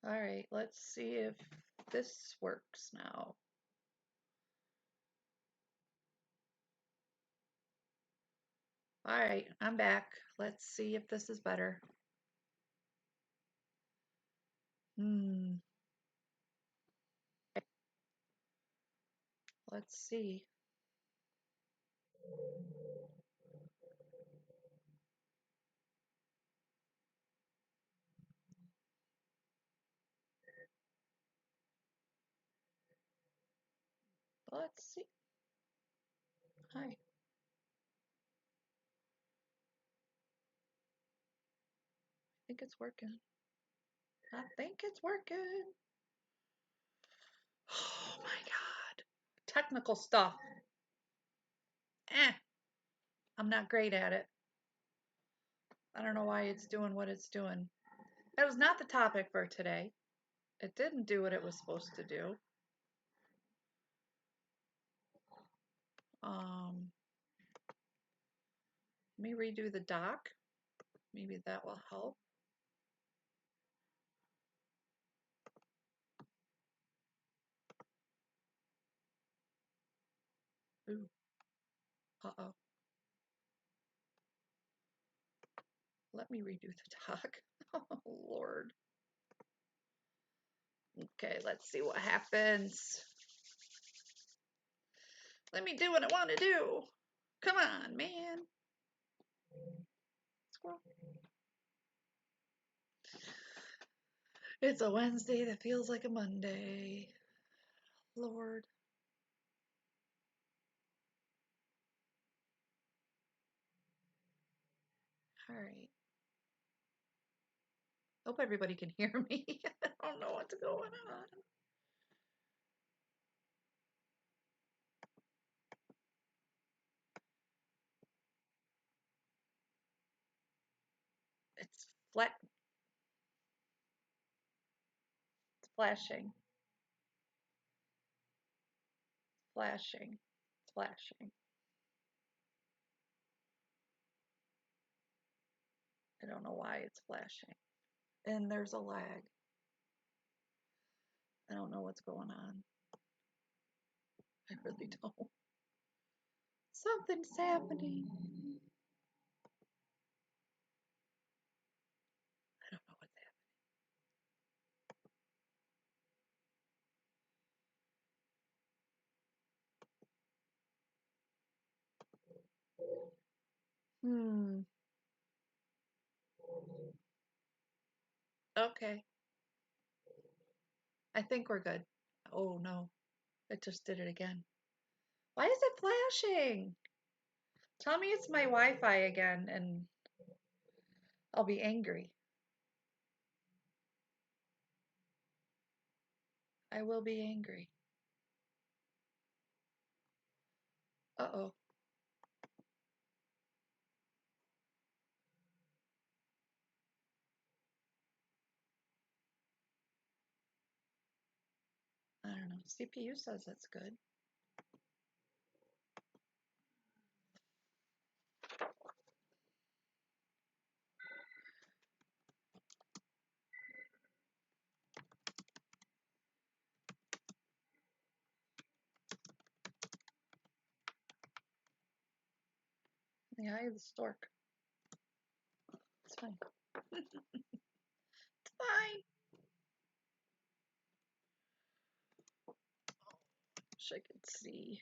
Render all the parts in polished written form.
All right, let's see if this works now. All right, I'm back. Let's see if this is better. Let's see. Let's see. Hi. I think it's working. I think it's working. Oh my God. Technical stuff. I'm not great at it. I don't know why it's doing what it's doing. That was not the topic for today. It didn't do what it was supposed to do. Let me redo the doc. Maybe that will help. Ooh. Uh-oh. Let me redo the doc. Oh, Lord. Okay, let's see what happens. Let me do what I want to do. Come on, man. Squirrel. It's a Wednesday that feels like a Monday. Lord. All right. Hope everybody can hear me. I don't know what's going on. It's flat. It's flashing. Flashing. It's flashing. I don't know why it's flashing. And there's a lag. I don't know what's going on. I really don't. Something's happening. I don't know what's happening. Okay. I think we're good. Oh no. It just did it again. Why is it flashing? Tell me it's my Wi-Fi again and I'll be angry. I will be angry. Uh-oh. I don't know. CPU says it's good. The eye of the stork. It's fine. It's fine. Wish I could see.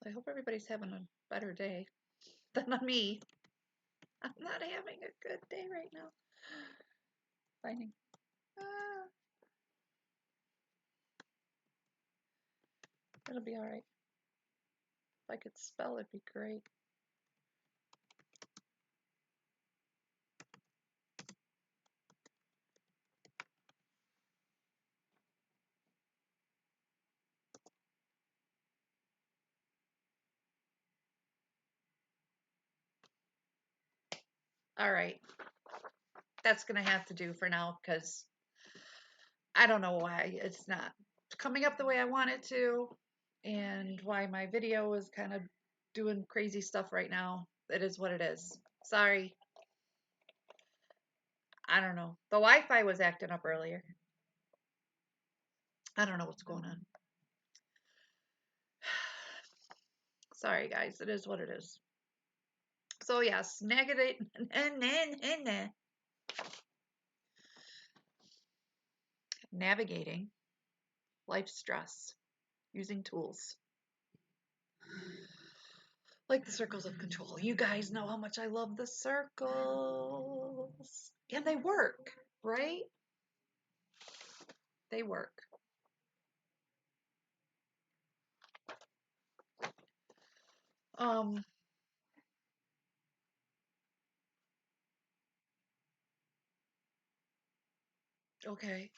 I hope everybody's having a better day than me. I'm not having a good day right now. Finding. Ah, it'll be all right. If I could spell, it'd be great. All right. That's going to have to do for now because I don't know why it's not coming up the way I want it to and why my video is kind of doing crazy stuff right now. It is what it is. Sorry. I don't know. The Wi-Fi was acting up earlier. I don't know what's going on. Sorry, guys. It is what it is. So, yes, negative. Navigating life stress using tools like the circles of control. You guys know how much I love the circles. And they work, right? They work. Um, okay.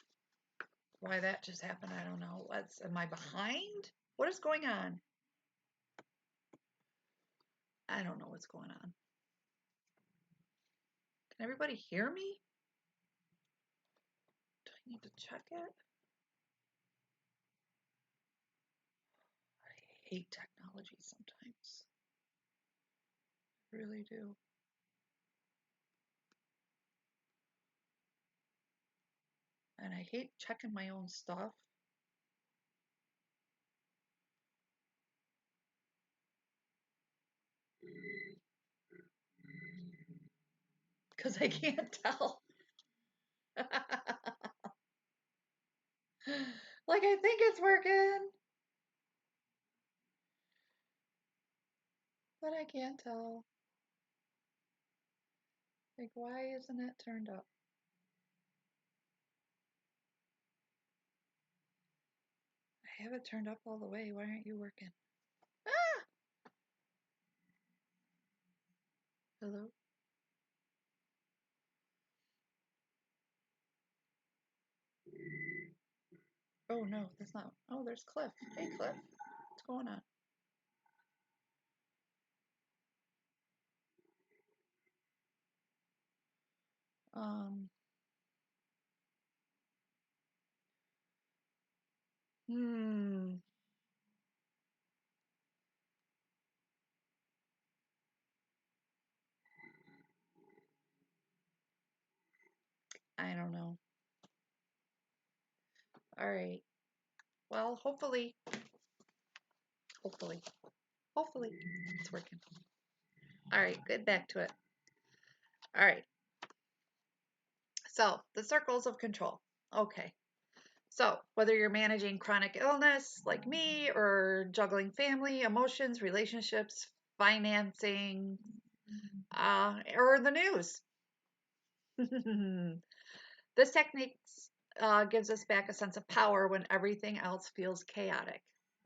Why that just happened, I don't know. Am I behind? What is going on? I don't know what's going on. Can everybody hear me? Do I need to check it? I hate technology sometimes. I really do. And I hate checking my own stuff. Because I can't tell. Like I think it's working, but I can't tell. Like, why isn't it turned up? I have it turned up all the way. Why aren't you working? Ah! Hello? Oh no, that's not. Oh, there's Cliff. Hey, Cliff. What's going on? Um, hmm. I don't know. All right. Well, hopefully, hopefully it's working. All right, good. Back to it. All right. So the circles of control. Okay. So whether you're managing chronic illness like me or juggling family, emotions, relationships, financing, or the news, this technique gives us back a sense of power when everything else feels chaotic.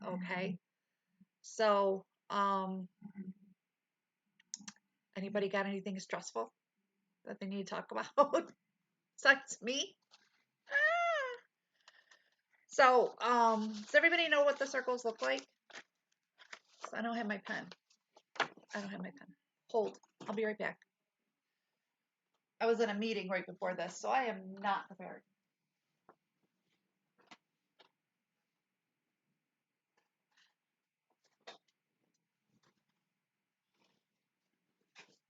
Okay. So, anybody got anything stressful that they need to talk about? Besides me? Ah. So, does everybody know what the circles look like? I don't have my pen. I don't have my pen. Hold. I'll be right back. I was in a meeting right before this, so I am not prepared.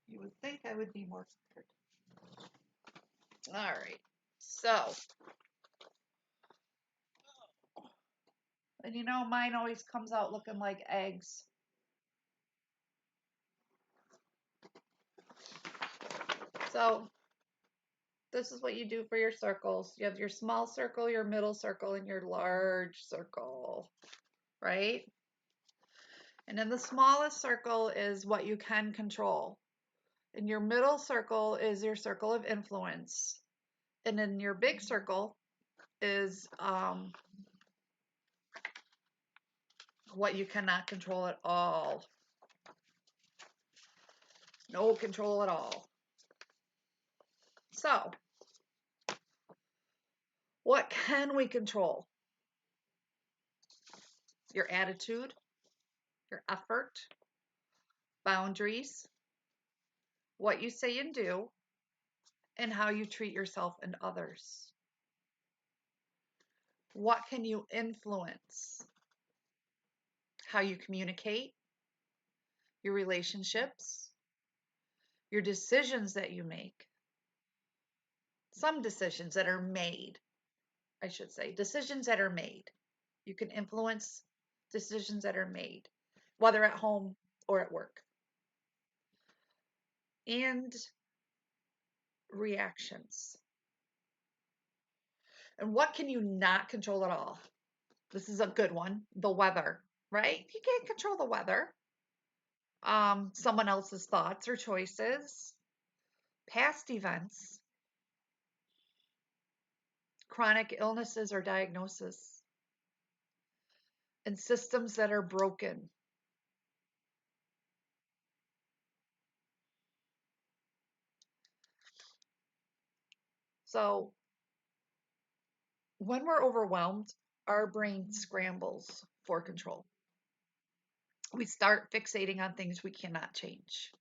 You would think I would be more prepared. All right. So, and you know, mine always comes out looking like eggs. So, this is what you do for your circles. You have your small circle, your middle circle, and your large circle, right? And then the smallest circle is what you can control. And your middle circle is your circle of influence. And then your big circle is what you cannot control at all. No control at all. So, what can we control? Your attitude, your effort, boundaries, what you say and do, and how you treat yourself and others. What can you influence? How you communicate, your relationships, your decisions that you make. Some decisions that are made, I should say, decisions that are made. You can influence decisions that are made, whether at home or at work. And reactions. And what can you not control at all? This is a good one. The weather, right? You can't control the weather. Someone else's thoughts or choices, past events, chronic illnesses or diagnosis, and systems that are broken. So when we're overwhelmed, our brain scrambles for control. We start fixating on things we cannot change.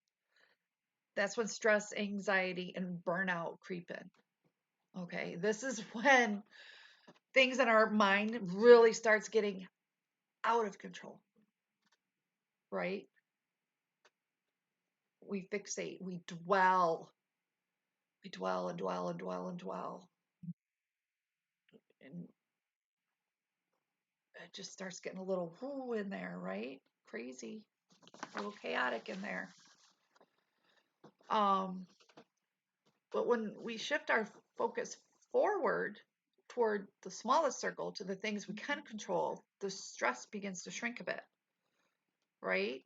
That's when stress, anxiety, and burnout creep in. Okay, this is when things in our mind really starts getting out of control, right? We fixate, we dwell and dwell and dwell and dwell. And it just starts getting a little whoo in there, right? Crazy, a little chaotic in there. Um, but when we shift our focus forward toward the smallest circle to the things we can control, the stress begins to shrink a bit, right?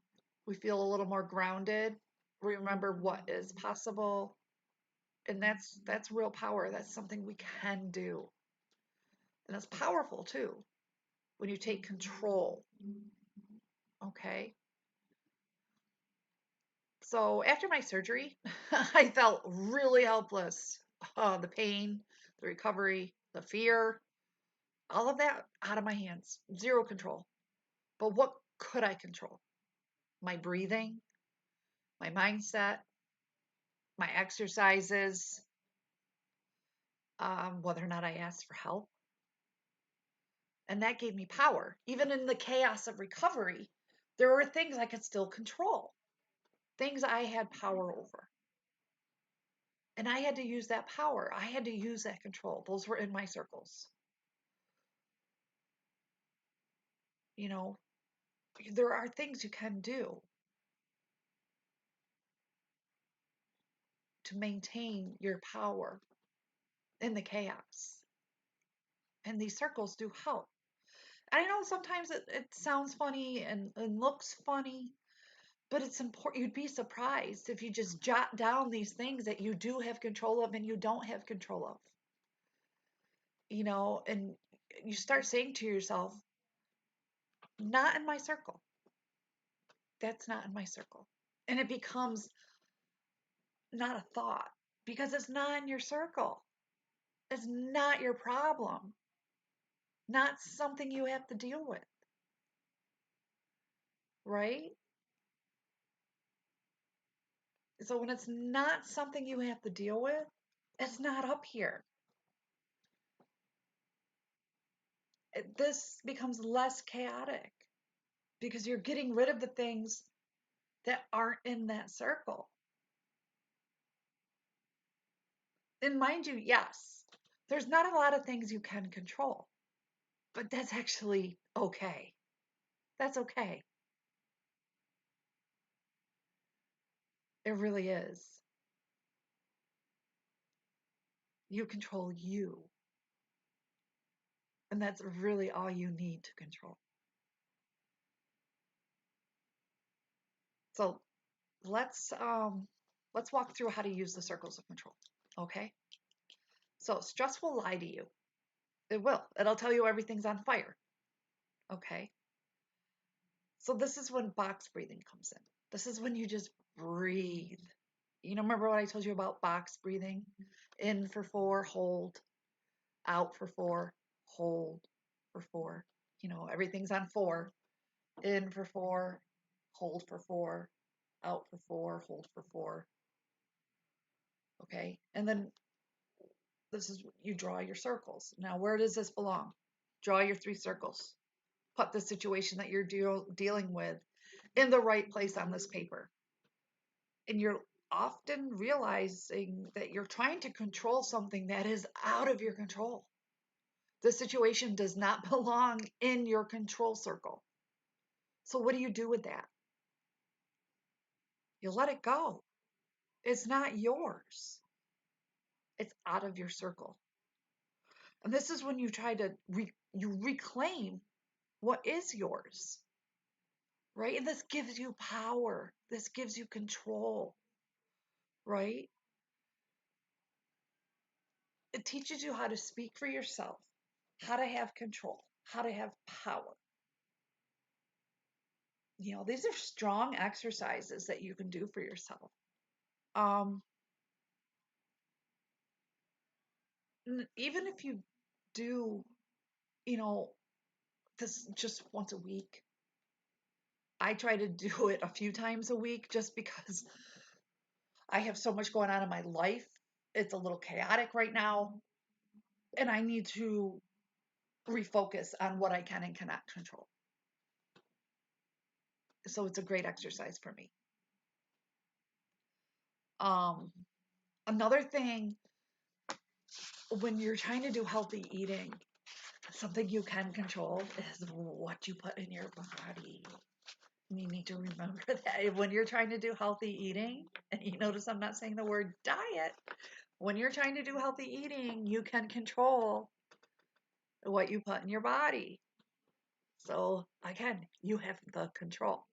We feel a little more grounded. We remember what is possible, and that's real power. That's something we can do, and it's powerful too when you take control. Okay. So after my surgery, I felt really helpless. The pain, the recovery, the fear, all of that out of my hands, zero control. But what could I control? My breathing, my mindset, my exercises, whether or not I asked for help. And that gave me power. Even in the chaos of recovery, there were things I could still control, things I had power over. And I had to use that power. I had to use that control. Those were in my circles. You know, there are things you can do to maintain your power in the chaos. And these circles do help. I know sometimes it sounds funny and looks funny, but it's important. You'd be surprised if you just jot down these things that you do have control of and you don't have control of. And you start saying to yourself, not in my circle. That's not in my circle. And it becomes not a thought because it's not in your circle. It's not your problem, not something you have to deal with, right? So when it's not something you have to deal with, it's not up here. This becomes less chaotic because you're getting rid of the things that aren't in that circle. And mind you, yes, there's not a lot of things you can control, but that's actually okay. That's okay. It really is. You control you. And that's really all you need to control. So let's walk through how to use the circles of control. Okay? So stress will lie to you. It will. It'll tell you everything's on fire. Okay? So this is when box breathing comes in. This is when you just breathe. Remember what I told you about box breathing? In for 4, hold. Out for 4, hold for 4. Everything's on 4. In for 4, hold for 4, out for 4, hold for 4. Okay? And then This is you draw your circles. Now, where does this belong? Draw your 3 circles. Put the situation that you're dealing with in the right place on this paper. And you're often realizing that you're trying to control something that is out of your control. The situation does not belong in your control circle. So, what do you do with that? You let it go. It's not yours, it's out of your circle. And this is when you try to you reclaim what is yours, right? And this gives you power. This gives you control, right? It teaches you how to speak for yourself, how to have control, how to have power. These are strong exercises that you can do for yourself. Um, Even if you do, you know, this just once a week, I try to do it a few times a week just because I have so much going on in my life. It's a little chaotic right now, and I need to refocus on what I can and cannot control. So it's a great exercise for me. Um, Another thing, when you're trying to do healthy eating, something you can control is what you put in your body. You need to remember that when you're trying to do healthy eating, and you notice I'm not saying the word diet, when you're trying to do healthy eating, you can control what you put in your body. So again, you have the control.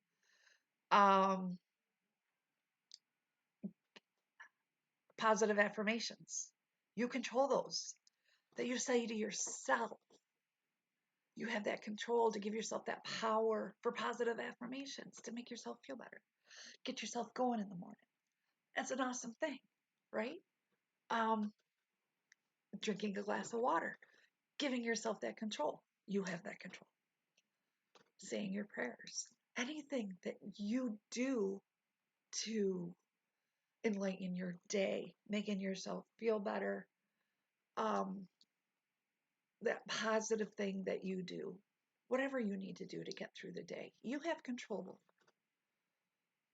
Um, Positive affirmations. You control those that you say to yourself. You have that control to give yourself that power for positive affirmations to make yourself feel better. Get yourself going in the morning. That's an awesome thing, right? Um, Drinking a glass of water, giving yourself that control. You have that control. Saying your prayers. Anything that you do to enlighten your day, making yourself feel better, um, that positive thing that you do, whatever you need to do to get through the day, you have control over.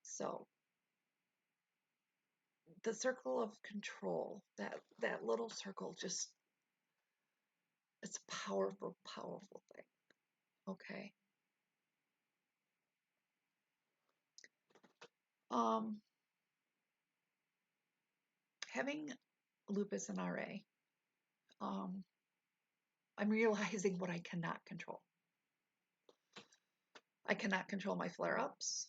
So the circle of control, that little circle, just it's a powerful, powerful thing. Okay. Um, Having lupus and RA, um, I'm realizing what I cannot control. I cannot control my flare-ups.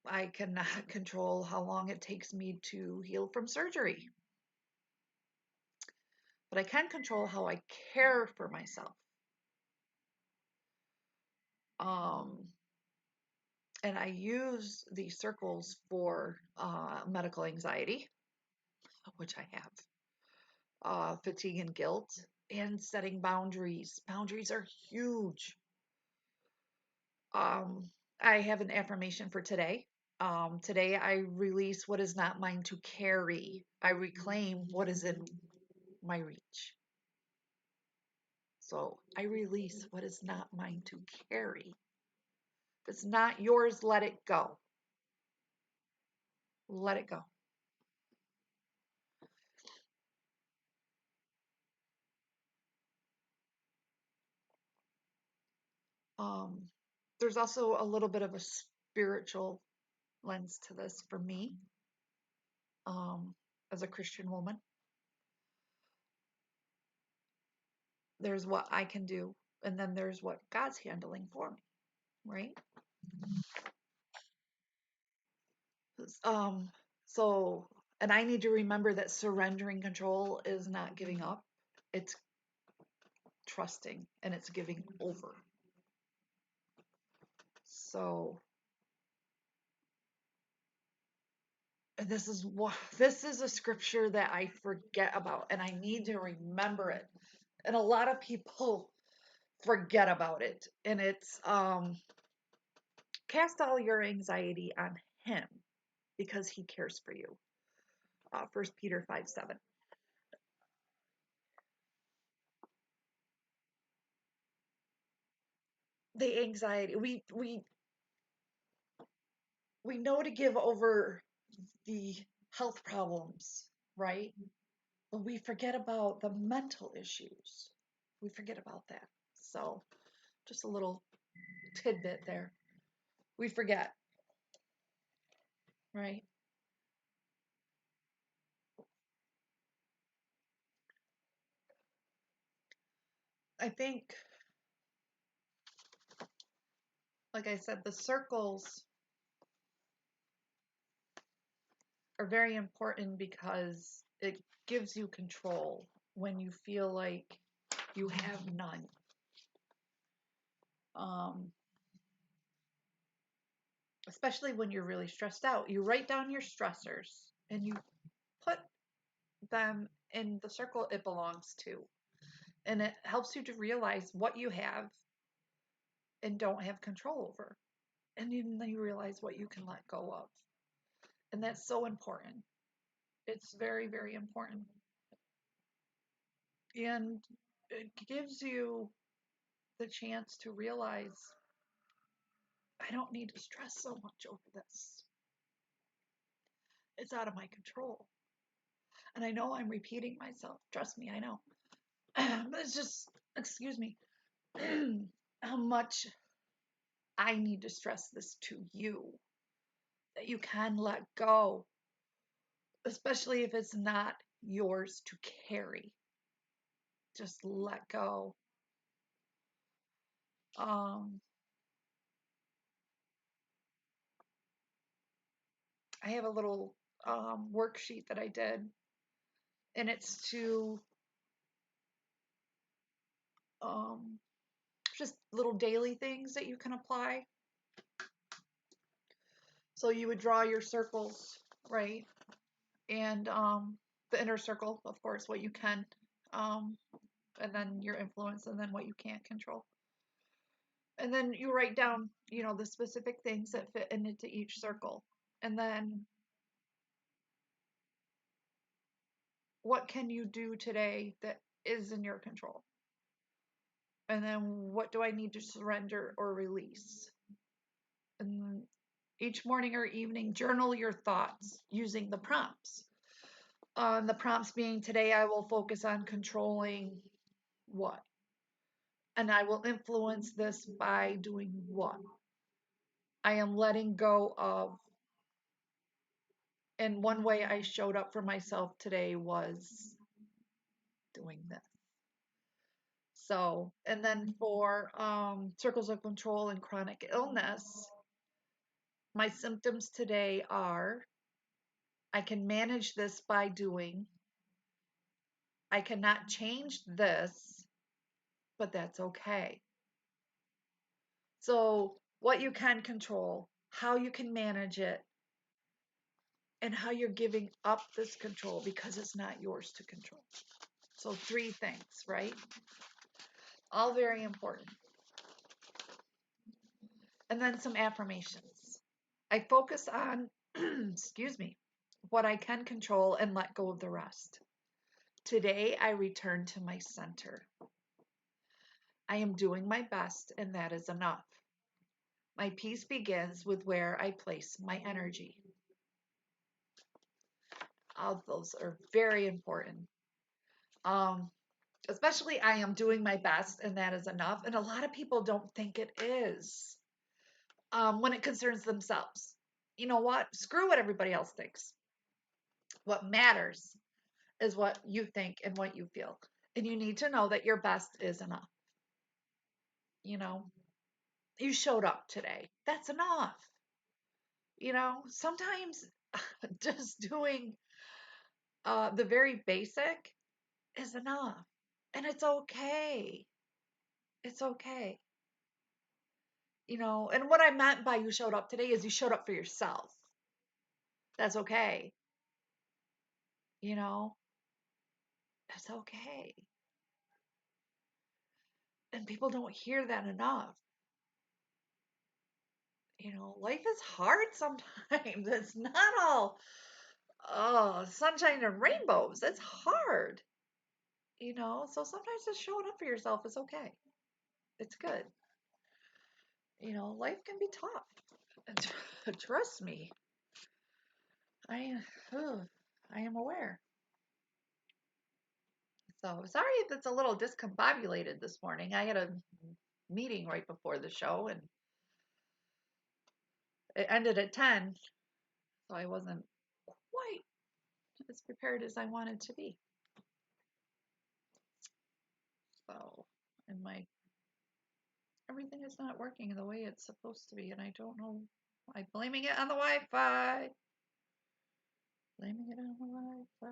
I cannot control how long it takes me to heal from surgery. But I can control how I care for myself. Um, and I use these circles for medical anxiety, which I have, fatigue and guilt, and setting boundaries. Boundaries are huge. Um, I have an affirmation for today. Today, I release what is not mine to carry. I reclaim what is in my reach. So I release what is not mine to carry. If it's not yours, let it go. Let it go. Um, there's also a little bit of a spiritual lens to this for me, um, as a Christian woman. There's what I can do, and then there's what God's handling for me, right? Um, so, and I need to remember that surrendering control is not giving up, it's trusting and it's giving over. So, and this is a scripture that I forget about and I need to remember it. And a lot of people forget about it. And it's cast all your anxiety on him because he cares for you. 1 Peter 5:7. the anxiety. We know to give over the health problems, right? But we forget about the mental issues. We forget about that. So, just a little tidbit there. We forget, right? I think, like I said, the circles are very important because it gives you control when you feel like you have none. Um, Especially when you're really stressed out. You write down your stressors and you put them in the circle it belongs to. And it helps you to realize what you have and don't have control over. And then you realize what you can let go of. And that's so important. It's very, very important. And it gives you the chance to realize I don't need to stress so much over this. It's out of my control. And I know I'm repeating myself. Trust me, I know. But it's just, excuse me, how much I need to stress this to you that you can let go, especially if it's not yours to carry. Just let go. Um, I have a little worksheet that I did, and it's to um, just little daily things that you can apply. So you would draw your circles, right? And the inner circle, of course, what you can, um, and then your influence, and then what you can't control. And then you write down, the specific things that fit into each circle. And then what can you do today that is in your control? And then what do I need to surrender or release? And each morning or evening, journal your thoughts using the prompts. The prompts being today, I will focus on controlling what? And I will influence this by doing what? I am letting go of. And one way I showed up for myself today was doing this. So, and then for circles of control and chronic illness, my symptoms today are I can manage this by doing, I cannot change this, but that's okay. So, what you can control, how you can manage it, and how you're giving up this control because it's not yours to control. So, three things, right? All very important. And then some affirmations. I focus on, excuse me, what I can control and let go of the rest. Today, I return to my center. I am doing my best, and that is enough. My peace begins with where I place my energy. All of those are very important. Um, Especially, I am doing my best, and that is enough. And a lot of people don't think it is when it concerns themselves. You know what? Screw what everybody else thinks. What matters is what you think and what you feel. And you need to know that your best is enough. You know, you showed up today. That's enough. Sometimes just doing the very basic is enough. And it's okay. It's okay. And what I meant by you showed up today is you showed up for yourself. That's okay. You know, that's okay. And people don't hear that enough. Life is hard sometimes. It's not all, oh, sunshine and rainbows. It's hard. So sometimes just showing up for yourself is okay. It's good. life can be tough. Trust me. I, I am aware. So sorry if it's a little discombobulated this morning. I had a meeting right before the show and it ended at 10, so I wasn't quite as prepared as I wanted to be. So, and everything is not working the way it's supposed to be, and I don't know. I'm blaming it on the Wi-Fi. Blaming it on the Wi-Fi.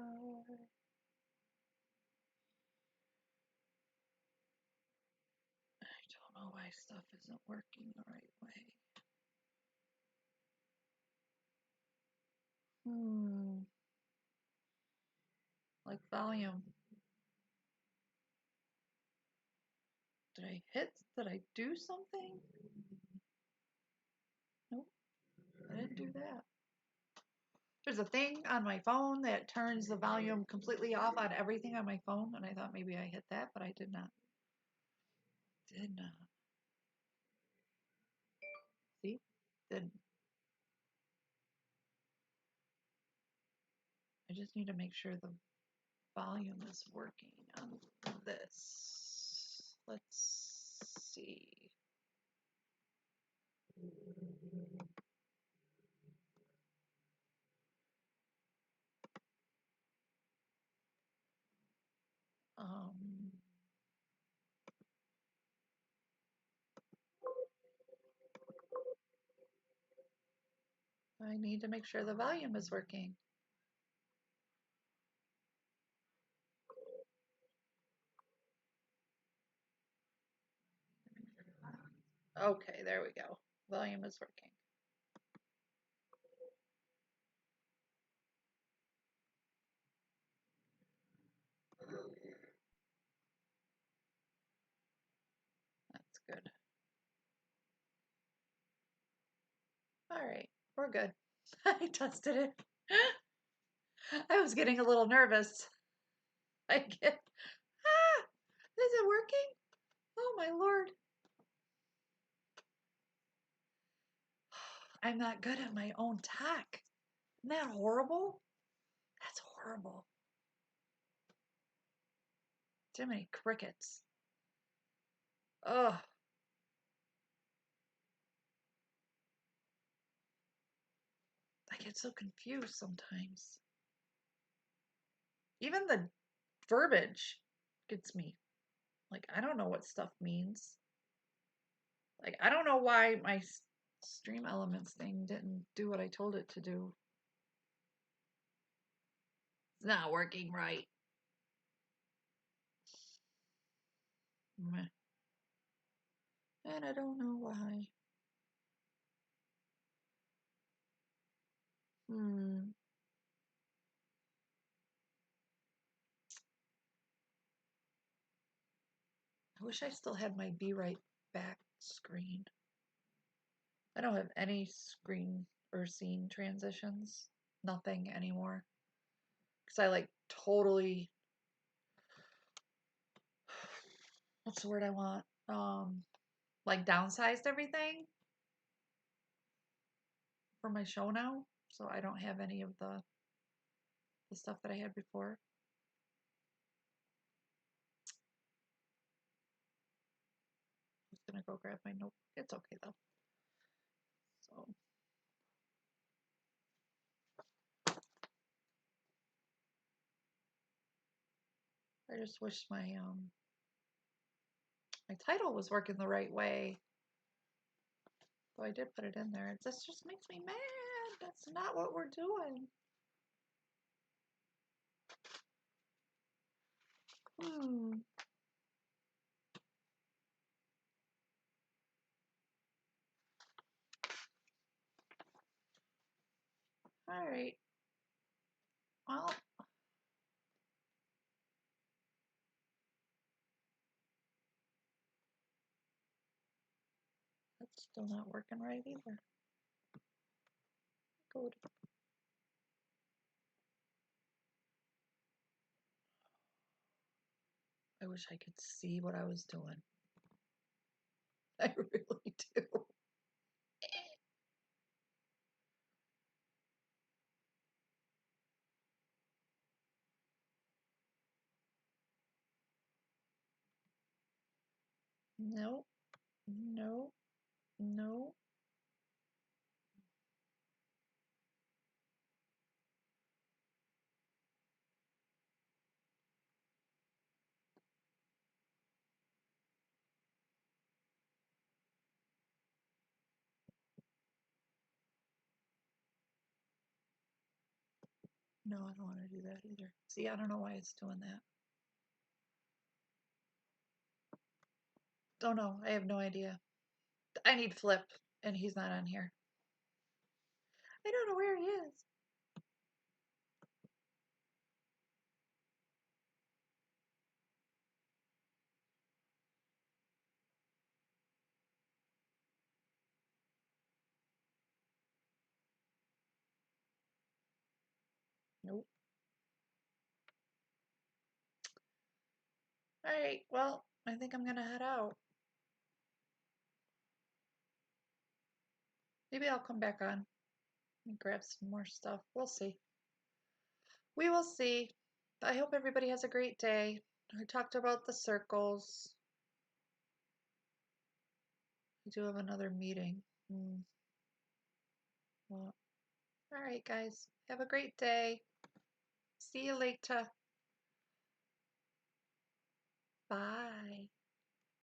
I don't know why stuff isn't working the right way. Like volume. Did I do something? Nope, I didn't do that. There's a thing on my phone that turns the volume completely off on everything on my phone, and I thought maybe I hit that, but I did not. Did not. See? Didn't. I just need to make sure the volume is working on this. Let's see. Um, I need to make sure the volume is working. Okay, there we go. Volume is working. That's good. All right, we're good. I tested it. I was getting a little nervous. I get, is it working? Oh my Lord. I'm not good at my own tech. Isn't that horrible? That's horrible. Too many crickets. Ugh. I get so confused sometimes. Even the verbiage gets me. Like, I don't know what stuff means. Like, I don't know why my Stream Elements thing didn't do what I told it to do. It's not working right. Meh. And I don't know why. I wish I still had my Be Right Back screen. I don't have any screen or scene transitions. Nothing anymore. Because I totally, what's the word I want? Downsized everything for my show now. So I don't have any of the stuff that I had before. I was gonna go grab my notebook. It's okay though. So I just wish my title was working the right way. So I did put it in there. This just makes me mad. That's not what we're doing. All right. Well, that's still not working right either. Good. I wish I could see what I was doing. I really do. No, no, no. No, I don't want to do that either. See, I don't know why it's doing that. Don't know. I have no idea. I need Flip, and he's not on here. I don't know where he is. Nope. All right, well, I think I'm gonna head out. Maybe I'll come back on and grab some more stuff. We'll see. We will see. I hope everybody has a great day. I talked about the circles. I do have another meeting. Well, all right, guys. Have a great day. See you later. Bye.